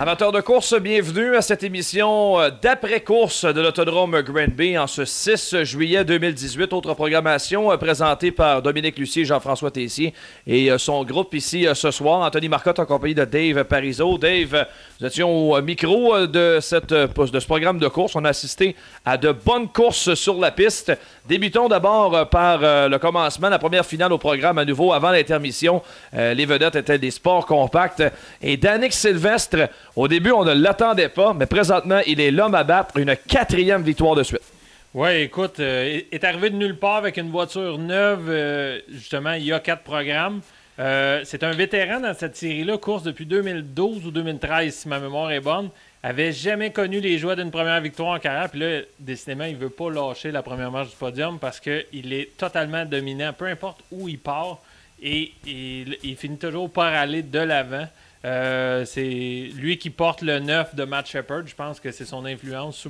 Amateurs de course, bienvenue à cette émission d'après-course de l'Autodrome Granby en ce 6 juillet 2018. Autre programmation présentée par Dominique Lucier et Jean-François Tessier et son groupe ici ce soir. Anthony Marcotte en compagnie de Dave Parizeau. Dave, nous étions au micro de ce programme de course. On a assisté à de bonnes courses sur la piste. Débutons d'abord par le commencement, la première finale au programme à nouveau avant l'intermission. Les vedettes étaient des sports compacts. Et Danick Sylvestre, au début, on ne l'attendait pas, mais présentement, il est l'homme à battre. Une 4e victoire de suite. Oui, écoute, est arrivé de nulle part avec une voiture neuve, justement, il y a 4 programmes. C'est un vétéran dans cette série-là, course depuis 2012 ou 2013, si ma mémoire est bonne. Avait jamais connu les joies d'une première victoire en carrière. Puis là, décidément, il ne veut pas lâcher la première marche du podium parce qu'il est totalement dominant, peu importe où il part. Et il finit toujours par aller de l'avant. C'est lui qui porte le 9 de Matt Shepard. Je pense que c'est son influence.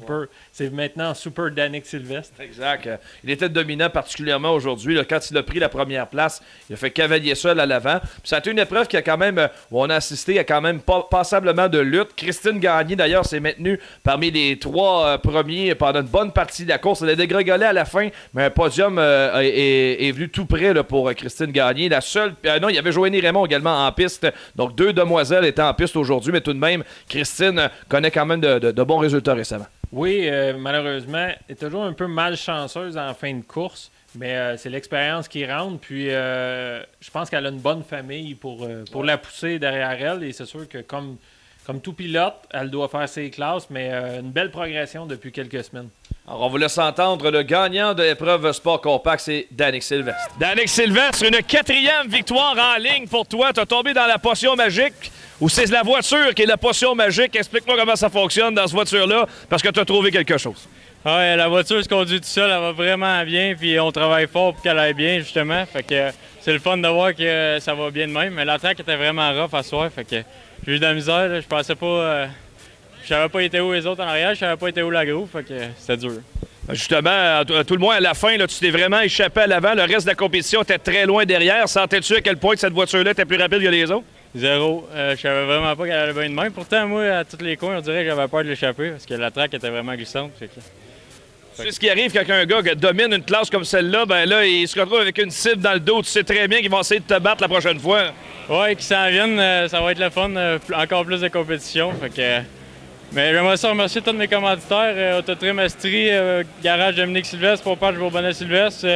C'est maintenant Super Danick Sylvestre. Exact. Il était dominant particulièrement aujourd'hui. Là, quand il a pris la première place, il a fait cavalier seul à l'avant. Puis ça a été une épreuve qui a quand même, où on a assisté à quand même passablement de lutte. Christine Gagné, d'ailleurs, s'est maintenue parmi les 3 premiers pendant une bonne partie de la course. Elle a dégringolé à la fin, mais un podium est venu tout près là, pour Christine Gagné. La seule... non, il y avait Joanie Raymond également en piste. Donc, 2 demoiselles étaient en piste aujourd'hui, mais tout de même, Christine connaît quand même de bons résultats récemment. Oui, malheureusement, elle est toujours un peu malchanceuse en fin de course, mais c'est l'expérience qui rentre. Puis, je pense qu'elle a une bonne famille pour la pousser derrière elle. Et c'est sûr que comme tout pilote, elle doit faire ses classes, mais une belle progression depuis quelques semaines. Alors, on vous laisse entendre le gagnant de l'épreuve sport compact, c'est Danick Sylvestre. Danick Sylvestre, une 4e victoire en ligne pour toi. Tu as tombé dans la potion magique ou c'est la voiture qui est la potion magique? Explique-moi comment ça fonctionne dans cette voiture-là parce que tu as trouvé quelque chose. Ouais, la voiture se conduit tout seul, elle va vraiment bien, puis on travaille fort pour qu'elle aille bien, justement. Fait que c'est le fun de voir que ça va bien de même. Mais la track était vraiment rough à soir, fait que j'ai eu de la misère, là. Je pensais pas... Je savais pas été où les autres en arrière, je savais pas été où la groupe, fait que c'était dur. Justement, à tout le moins à la fin, là, tu t'es vraiment échappé à l'avant. Le reste de la compétition était très loin derrière. Sentais-tu à quel point que cette voiture-là était plus rapide que les autres? Zéro. Je savais vraiment pas qu'elle allait bien de même. Pourtant, moi, à tous les coins, on dirait que j'avais peur de l'échapper parce que la track était vraiment glissante. Fait que... C'est ce qui arrive quand un gars domine une classe comme celle-là, ben là, il se retrouve avec une cible dans le dos. Tu sais très bien qu'ils vont essayer de te battre la prochaine fois. Ouais, qu'ils s'en viennent, ça va être le fun, encore plus de compétition. Fait que... Mais j'aimerais ça remercier tous mes commanditaires, Autotrim Astri, Garage Dominique Sylvestre, Pompage Bourbonnais Sylvestre,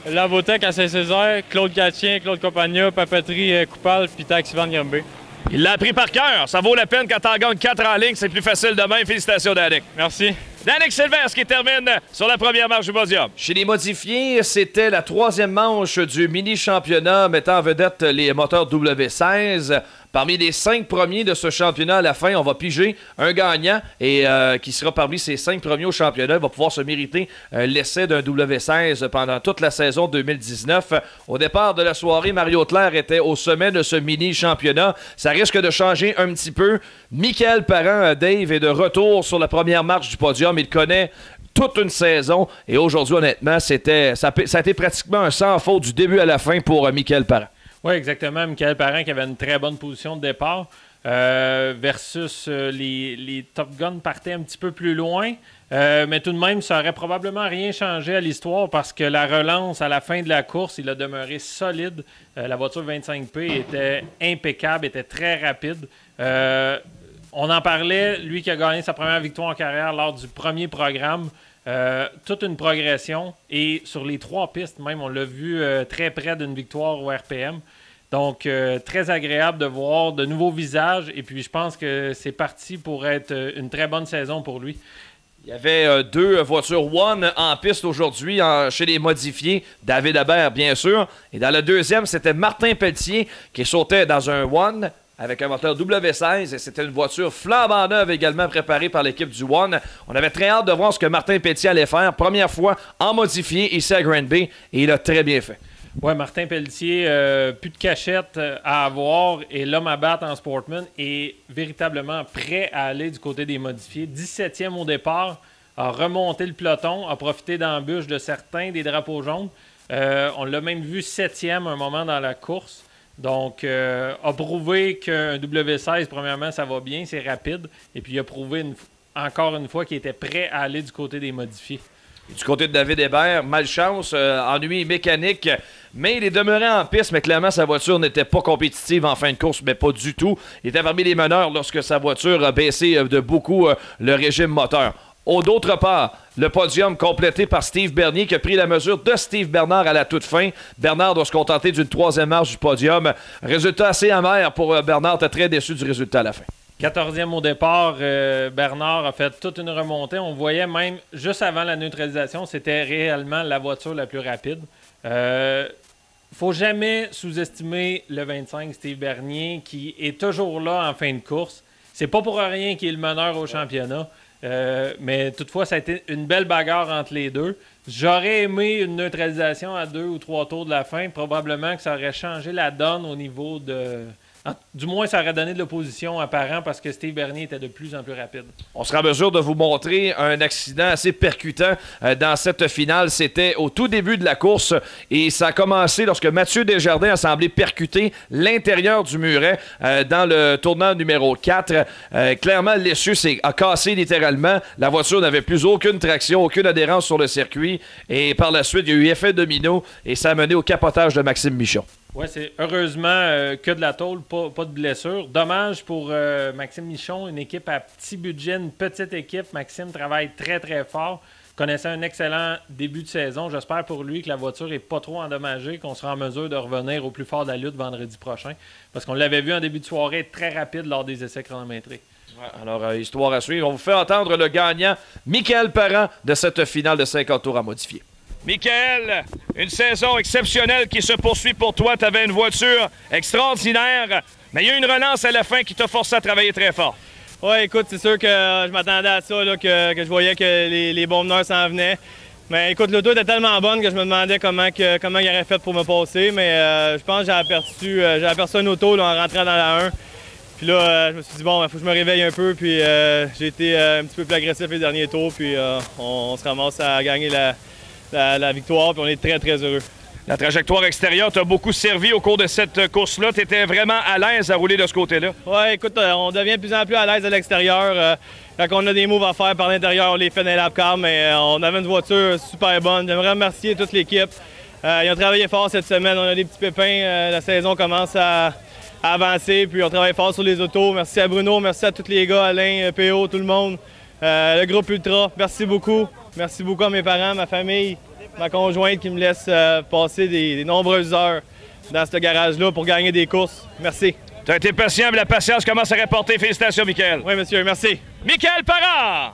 Lavotech à Saint-Césaire, Claude Gatien, Claude Compagna, Papeterie Coupal, puis Taxi Van Granby. Il l'a appris par cœur. Ça vaut la peine quand t'en gagnes 4 en ligne. C'est plus facile de même. Félicitations, Danick. Merci. Danick Sylvestre qui termine sur la première marche du podium. Chez les modifiés, c'était la 3e manche du mini-championnat mettant en vedette les moteurs W16. Parmi les 5 premiers de ce championnat à la fin, on va piger un gagnant et qui sera parmi ces 5 premiers au championnat. Il va pouvoir se mériter l'essai d'un W16 pendant toute la saison 2019. Au départ de la soirée, Mario Claire était au sommet de ce mini-championnat. Ça risque de changer un petit peu. Michael Parent, Dave, est de retour sur la première marche du podium. Il connaît toute une saison et aujourd'hui, honnêtement, ça a été pratiquement un sans faute du début à la fin pour Michael Parent. Oui, exactement. Michael Parent qui avait une très bonne position de départ versus les Top Gun partaient un petit peu plus loin. Mais tout de même, ça n'aurait probablement rien changé à l'histoire parce que la relance à la fin de la course, il a demeuré solide. La voiture 25P était impeccable, était très rapide. On en parlait, lui qui a gagné sa première victoire en carrière lors du premier programme. Toute une progression et sur les 3 pistes même, on l'a vu très près d'une victoire au RPM. Donc, très agréable de voir de nouveaux visages et puis je pense que c'est parti pour être une très bonne saison pour lui. Il y avait 2 voitures One en piste aujourd'hui chez les modifiés. David Habert, bien sûr. Et dans le deuxième, c'était Martin Pelletier qui sautait dans un One avec un moteur W16 et c'était une voiture flambant neuve également préparée par l'équipe du One. On avait très hâte de voir ce que Martin Pelletier allait faire. Première fois en modifié ici à Granby et il a très bien fait. Oui, Martin Pelletier, plus de cachette à avoir et l'homme à battre en Sportman est véritablement prêt à aller du côté des modifiés. 17e au départ, a remonté le peloton, a profité d'embûches de certains des drapeaux jaunes. On l'a même vu 7e un moment dans la course. Donc, a prouvé qu'un W16, premièrement, ça va bien, c'est rapide. Et puis, il a prouvé encore une fois qu'il était prêt à aller du côté des modifiés. Du côté de David Hébert, malchance, ennui mécanique, mais il est demeuré en piste, mais clairement sa voiture n'était pas compétitive en fin de course, mais pas du tout. Il était parmi les meneurs lorsque sa voiture a baissé de beaucoup le régime moteur. D'autre part, le podium complété par Steve Bernier qui a pris la mesure de Steve Bernard à la toute fin. Bernard doit se contenter d'une 3e marche du podium. Résultat assez amer pour Bernard, était très déçu du résultat à la fin. 14e au départ, Bernard a fait toute une remontée. On voyait même, juste avant la neutralisation, c'était réellement la voiture la plus rapide. Faut jamais sous-estimer le 25 Steve Bernier qui est toujours là en fin de course. C'est pas pour rien qu'il est le meneur au championnat. Mais toutefois, ça a été une belle bagarre entre les deux. J'aurais aimé une neutralisation à 2 ou 3 tours de la fin. Probablement que ça aurait changé la donne au niveau de... Du moins, ça aurait donné de l'opposition apparent parce que Steve Bernier était de plus en plus rapide. On sera en mesure de vous montrer un accident assez percutant dans cette finale. C'était au tout début de la course et ça a commencé lorsque Mathieu Desjardins a semblé percuter l'intérieur du muret dans le tournant numéro 4. Clairement, l'essieu a cassé littéralement. La voiture n'avait plus aucune traction, aucune adhérence sur le circuit. Et par la suite, il y a eu effet domino et ça a mené au capotage de Maxime Michon. Oui, c'est heureusement que de la tôle, pas de blessure. Dommage pour Maxime Michon, une équipe à petit budget, une petite équipe. Maxime travaille très, très fort. Connaissait un excellent début de saison. J'espère pour lui que la voiture n'est pas trop endommagée, qu'on sera en mesure de revenir au plus fort de la lutte vendredi prochain. Parce qu'on l'avait vu en début de soirée très rapide lors des essais chronométrés. Ouais, alors, histoire à suivre. On vous fait entendre le gagnant, Michael Parent, de cette finale de 50 tours à modifier. Michael, une saison exceptionnelle qui se poursuit pour toi. Tu avais une voiture extraordinaire, mais il y a eu une relance à la fin qui t'a forcé à travailler très fort. Oui, écoute, c'est sûr que je m'attendais à ça, là, que je voyais que les bons meneurs s'en venaient. Mais écoute, l'auto était tellement bonne que je me demandais comment il aurait fait pour me passer. Mais je pense que j'ai aperçu une auto là, en rentrant dans la 1. Puis là, je me suis dit, bon, il faut que je me réveille un peu. Puis j'ai été un petit peu plus agressif les derniers tours. Puis on se ramasse à gagner la victoire, puis on est très, très heureux. La trajectoire extérieure t'a beaucoup servi au cours de cette course-là. Tu étais vraiment à l'aise à rouler de ce côté-là? Oui, écoute, on devient de plus en plus à l'aise à l'extérieur. Quand on a des moves à faire par l'intérieur, on les fait dans les lap-cars, mais on avait une voiture super bonne. J'aimerais remercier toute l'équipe. Ils ont travaillé fort cette semaine. On a des petits pépins. La saison commence à avancer, puis on travaille fort sur les autos. Merci à Bruno, merci à tous les gars, Alain, PO, tout le monde. Le groupe Ultra, merci beaucoup. Merci beaucoup à mes parents, ma famille, ma conjointe qui me laisse passer des nombreuses heures dans ce garage-là pour gagner des courses. Merci. Tu as été patient, mais la patience commence à rapporter. Félicitations, Michael. Oui, monsieur, merci. Michael Parent!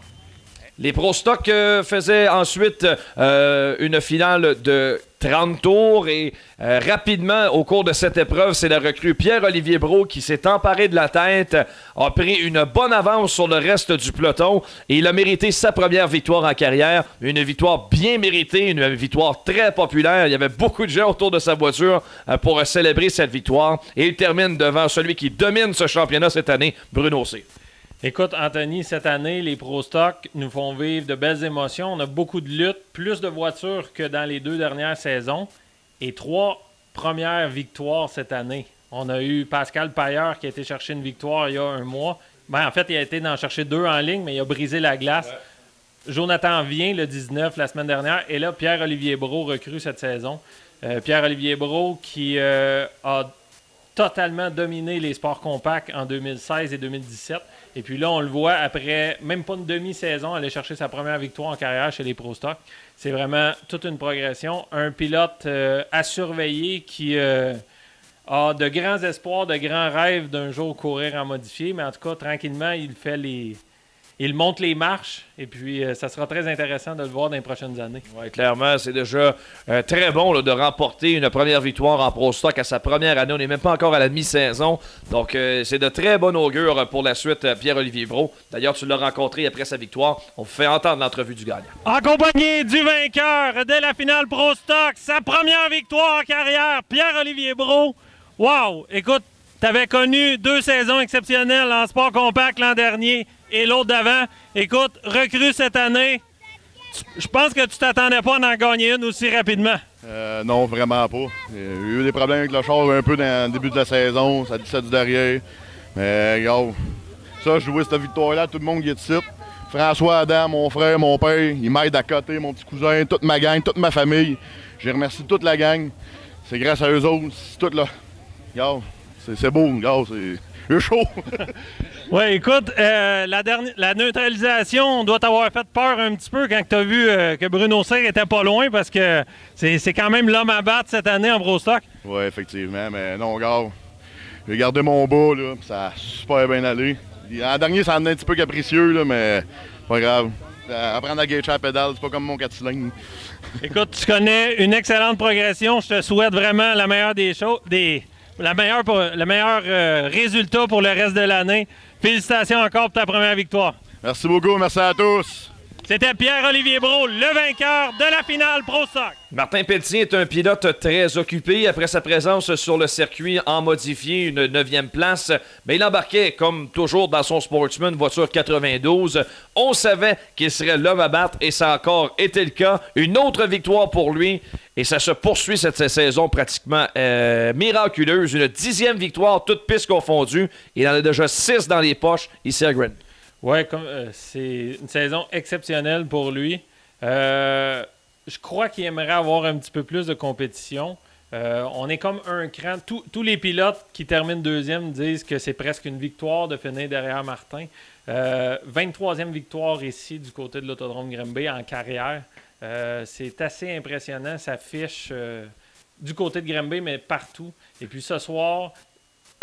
Les Pro Stock faisaient ensuite une finale de 30 tours et rapidement, au cours de cette épreuve, c'est la recrue Pierre-Olivier Brault qui s'est emparé de la tête, a pris une bonne avance sur le reste du peloton et il a mérité sa première victoire en carrière. Une victoire bien méritée, une victoire très populaire. Il y avait beaucoup de gens autour de sa voiture pour célébrer cette victoire et il termine devant celui qui domine ce championnat cette année, Bruno C. Écoute, Anthony, cette année, les Pro Stock nous font vivre de belles émotions. On a beaucoup de luttes, plus de voitures que dans les 2 dernières saisons et 3 premières victoires cette année. On a eu Pascal Pailleur qui a été chercher une victoire il y a un mois. Ben, en fait, il a été d'en chercher 2 en ligne, mais il a brisé la glace. Ouais. Jonathan Vien, le 19, la semaine dernière. Et là, Pierre-Olivier Brault recrue cette saison. Pierre-Olivier Brault qui a totalement dominé les sports compacts en 2016 et 2017. Et puis là, on le voit après même pas une demi-saison aller chercher sa première victoire en carrière chez les Pro Stock. C'est vraiment toute une progression. Un pilote à surveiller qui a de grands espoirs, de grands rêves d'un jour courir en modifié. Mais en tout cas, tranquillement, il monte les marches et puis ça sera très intéressant de le voir dans les prochaines années. Oui, clairement, c'est déjà très bon là, de remporter une première victoire en Pro Stock à sa première année. On n'est même pas encore à la demi-saison. Donc, c'est de très bon augure pour la suite, Pierre-Olivier Brault. D'ailleurs, tu l'as rencontré après sa victoire. On fait entendre l'entrevue du gagnant. Accompagné du vainqueur dès la finale Pro Stock, sa première victoire en carrière, Pierre-Olivier Brault. Wow! Écoute, tu avais connu 2 saisons exceptionnelles en sport compact l'an dernier et l'autre d'avant. Écoute, recrue cette année, je pense que tu t'attendais pas à en gagner une aussi rapidement. Non, vraiment pas. Il y a eu des problèmes avec le char un peu dans le début de la saison, ça glissait du derrière. Mais regarde, ça, jouer cette victoire-là, tout le monde qui est ici. François, Adam, mon frère, mon père, ils m'aident à côté, mon petit cousin, toute ma gang, toute ma famille. Je remercie toute la gang. C'est grâce à eux autres, c'est tout là. Regarde, c'est beau, regarde, c'est chaud. Oui, écoute, la neutralisation, on doit t'avoir fait peur un petit peu quand tu as vu que Bruno Cyr était pas loin parce que c'est quand même l'homme à battre cette année en Pro Stock. Oui, effectivement, mais non, regarde, j'ai gardé mon bas, là, ça a super bien allé. En dernier, ça en est un petit peu capricieux, là, mais pas grave. Apprendre à gager la pédale, c'est pas comme mon 4 cylindres. Écoute, tu connais une excellente progression. Je te souhaite vraiment la meilleure des choses, le meilleur résultat pour le reste de l'année. Félicitations encore pour ta première victoire. Merci beaucoup, merci à tous. C'était Pierre-Olivier Brault, le vainqueur de la finale Pro Stock. Martin Pelletier est un pilote très occupé. Après sa présence sur le circuit en modifié, une 9e place, mais il embarquait, comme toujours dans son Sportsman, voiture 92. On savait qu'il serait l'homme à battre et ça a encore été le cas. Une autre victoire pour lui et ça se poursuit cette saison pratiquement miraculeuse. Une 10e victoire, toute piste confondue. Il en a déjà 6 dans les poches ici à Gren. Oui, c'est une saison exceptionnelle pour lui. Je crois qu'il aimerait avoir un petit peu plus de compétition. On est comme un cran. Tous les pilotes qui terminent 2e disent que c'est presque une victoire de finir derrière Martin. 23e victoire ici du côté de l'Autodrome Grimby en carrière. C'est assez impressionnant. Ça fiche du côté de Grimby, mais partout. Et puis ce soir,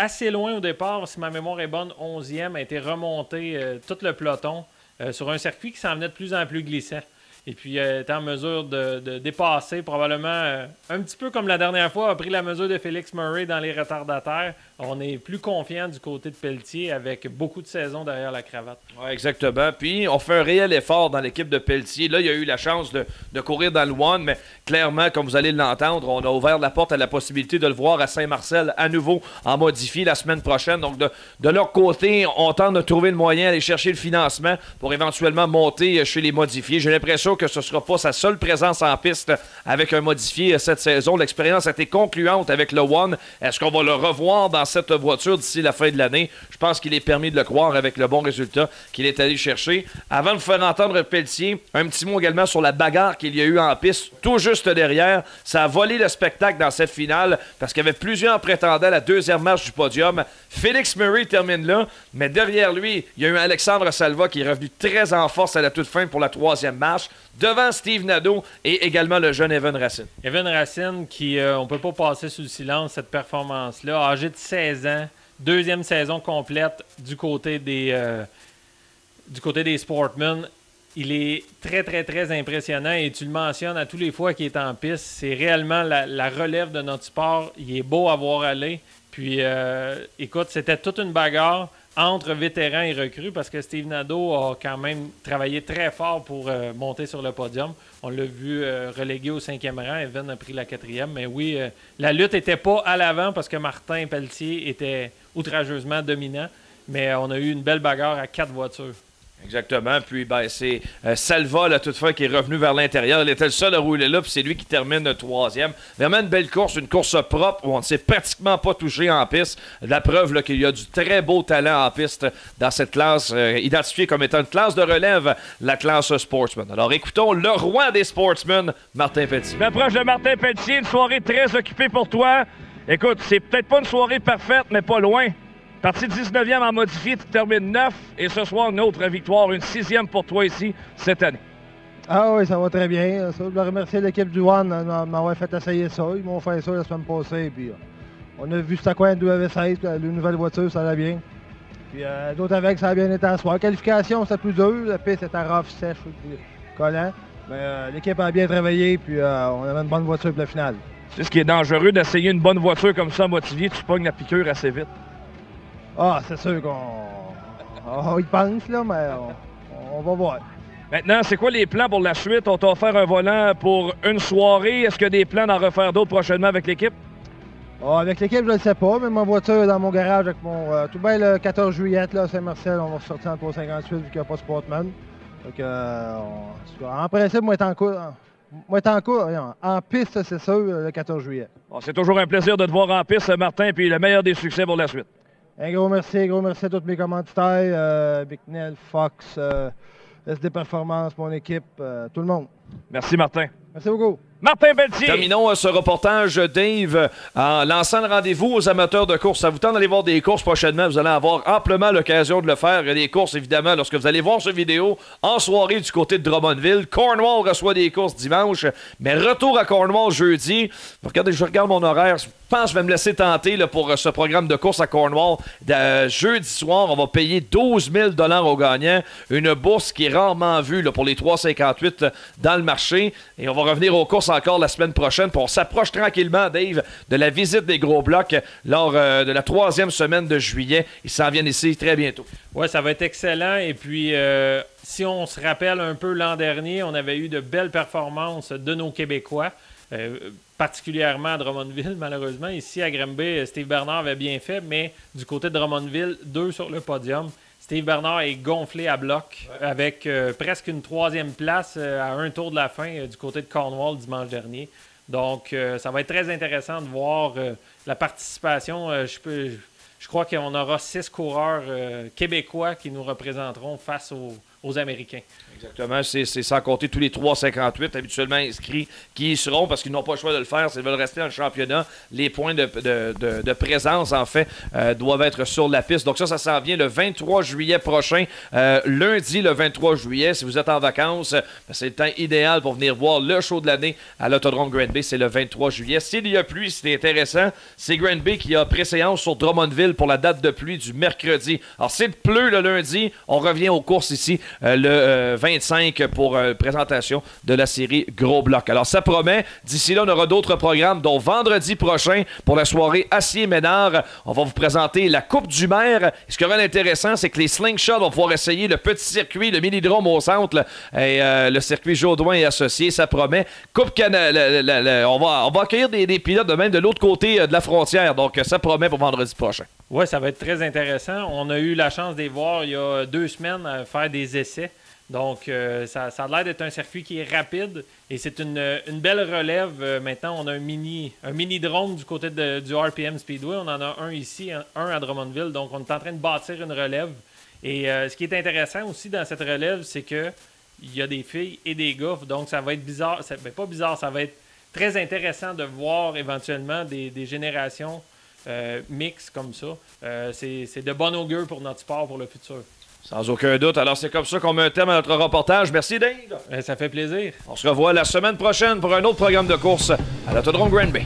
assez loin au départ, si ma mémoire est bonne, 11e, a été remonté tout le peloton sur un circuit qui s'en venait de plus en plus glissant. Et puis, est en mesure de dépasser, probablement, un petit peu comme la dernière fois, a pris la mesure de Félix Murray dans les retardataires. On est plus confiant du côté de Pelletier avec beaucoup de saisons derrière la cravate. Oui, exactement. Puis, on fait un réel effort dans l'équipe de Pelletier. Là, il y a eu la chance de courir dans le One, mais clairement, comme vous allez l'entendre, on a ouvert la porte à la possibilité de le voir à Saint-Marcel à nouveau en modifié la semaine prochaine. Donc, de leur côté, on tente de trouver le moyen d'aller chercher le financement pour éventuellement monter chez les modifiés. J'ai l'impression que ce ne sera pas sa seule présence en piste avec un modifié cette saison. L'expérience a été concluante avec le One. Est-ce qu'on va le revoir dans cette voiture d'ici la fin de l'année? Je pense qu'il est permis de le croire avec le bon résultat qu'il est allé chercher. Avant de vous faire entendre Pelletier, un petit mot également sur la bagarre qu'il y a eu en piste tout juste derrière. Ça a volé le spectacle dans cette finale parce qu'il y avait plusieurs prétendants à la 2e marche du podium. Félix Murray termine là, mais derrière lui, il y a eu Alexandre Salva qui est revenu très en force à la toute fin pour la 3e marche, devant Steve Nadeau et également le jeune Evan Racine. Evan Racine qui, on ne peut pas passer sous le silence cette performance-là, âgé de 16 ans, 2e saison complète du côté des Sportmen. Il est très, très, très impressionnant et tu le mentionnes à tous les fois qu'il est en piste. C'est réellement la relève de notre sport. Il est beau à voir aller. Puis, écoute, c'était toute une bagarre entre vétérans et recrues parce que Steve Nadeau a quand même travaillé très fort pour monter sur le podium. On l'a vu relégué au 5e rang. Evan a pris la 4e. Mais oui, la lutte n'était pas à l'avant parce que Martin Pelletier était outrageusement dominant. Mais on a eu une belle bagarre à 4 voitures. Exactement. Puis, c'est Salva, la toute fin, qui est revenu vers l'intérieur. Il était le seul à rouler là, puis c'est lui qui termine le 3e. Vraiment une belle course, une course propre où on ne s'est pratiquement pas touché en piste. La preuve qu'il y a du très beau talent en piste dans cette classe, identifiée comme étant une classe de relève, la classe Sportsman. Alors, écoutons le roi des Sportsmen, Martin Pelletier. L'approche de Martin Pelletier, une soirée très occupée pour toi. Écoute, c'est peut-être pas une soirée parfaite, mais pas loin. Parti 19e en modifié, tu termines 9. Et ce soir, une autre victoire, une 6e pour toi ici, cette année. Ah oui, ça va très bien. Ça, je voulais remercier l'équipe du One de m'avoir fait essayer ça. Ils m'ont fait ça la semaine passée. Puis, on a vu c'était quoi un W16, la nouvelle voiture, ça allait bien. Puis d'autres avec, ça a bien été en soir. Qualification, c'était plus dur. La piste était rough, sèche, collant. Mais l'équipe a bien travaillé, puis on avait une bonne voiture pour la finale. C'est ce qui est dangereux d'essayer une bonne voiture comme ça motivée, tu pognes la piqûre assez vite. Ah, c'est sûr qu'on y pense, là, mais on va voir. Maintenant, c'est quoi les plans pour la suite? On t'a offert un volant pour une soirée. Est-ce qu'il y a des plans d'en refaire d'autres prochainement avec l'équipe? Ah, avec l'équipe, je ne le sais pas, mais ma voiture est dans mon garage avec mon... tout bien le 14 juillet, là, à Saint-Marcel, on va ressortir en 358 vu qu'il n'y a pas de Sportman. Donc, en principe, moi, être en cours... Moi, en piste, c'est sûr, le 14 juillet. Bon, c'est toujours un plaisir de te voir en piste, Martin, puis le meilleur des succès pour la suite. Un gros merci à tous mes commanditaires, Bicknell, Fox, SD Performance, mon équipe, tout le monde. Merci, Martin. Merci beaucoup. Martin Pelletier. Terminons ce reportage, Dave, en lançant le rendez-vous aux amateurs de course. Ça vous tente d'aller voir des courses prochainement. Vous allez avoir amplement l'occasion de le faire. Il y a des courses, évidemment, lorsque vous allez voir cette vidéo en soirée du côté de Drummondville. Cornwall reçoit des courses dimanche, mais retour à Cornwall jeudi. Regardez, je regarde mon horaire. Je pense que je vais me laisser tenter là, pour ce programme de course à Cornwall. Jeudi soir, on va payer 12 000 $ aux gagnants. Une bourse qui est rarement vue là, pour les 3,58 dans le marché. Et on va revenir aux courses encore la semaine prochaine. Puis on s'approche tranquillement, Dave, de la visite des gros blocs lors de la 3e semaine de juillet. Ils s'en viennent ici très bientôt. Oui, ça va être excellent. Et puis, si on se rappelle un peu l'an dernier, on avait eu de belles performances de nos Québécois, particulièrement à Drummondville, malheureusement. Ici, à Granby, Steve Bernard avait bien fait, mais du côté de Drummondville, 2 sur le podium. Steve Bernard est gonflé à bloc avec presque une 3e place à un tour de la fin du côté de Cornwall dimanche dernier. Donc, ça va être très intéressant de voir la participation. Je crois qu'on aura 6 coureurs québécois qui nous représenteront face aux Américains. Exactement, c'est sans compter tous les 3,58 habituellement inscrits qui y seront parce qu'ils n'ont pas le choix de le faire s'ils veulent rester dans le championnat. Les points de présence, en fait, doivent être sur la piste. Donc ça s'en vient le 23 juillet prochain, lundi le 23 juillet. Si vous êtes en vacances, c'est le temps idéal pour venir voir le show de l'année à l'Autodrome Granby. C'est le 23 juillet. S'il y a pluie, c'est intéressant. C'est Granby qui a préséance sur Drummondville pour la date de pluie du mercredi. Alors s'il pleut le lundi, on revient aux courses ici le 25 pour présentation de la série Gros Bloc. Alors ça promet. D'ici là, on aura d'autres programmes, dont vendredi prochain pour la soirée Acier-Ménard. On va vous présenter la Coupe du Maire. Et ce qui aura d'intéressant, c'est que les Slingshots vont pouvoir essayer le petit circuit, le Mini-Drome au centre et le circuit Jaudoin et associé. Ça promet. Coupe Canada. On va accueillir des pilotes de même de l'autre côté de la frontière. Donc ça promet pour vendredi prochain. Oui, ça va être très intéressant. On a eu la chance de les voir il y a 2 semaines à faire des essais. Donc, ça a l'air d'être un circuit qui est rapide et c'est une belle relève. Maintenant, on a un mini-drone du côté du RPM Speedway. On en a un ici, un à Drummondville. Donc, on est en train de bâtir une relève. Et ce qui est intéressant aussi dans cette relève, c'est qu'il y a des filles et des gars. Donc, ça va être bizarre. Pas bizarre, ça va être très intéressant de voir éventuellement des générations mixtes comme ça. C'est de bon augure pour notre sport pour le futur. Sans aucun doute. Alors, c'est comme ça qu'on met un terme à notre reportage. Merci, Dave. Ça fait plaisir. On se revoit la semaine prochaine pour un autre programme de course à l'Autodrome Granby.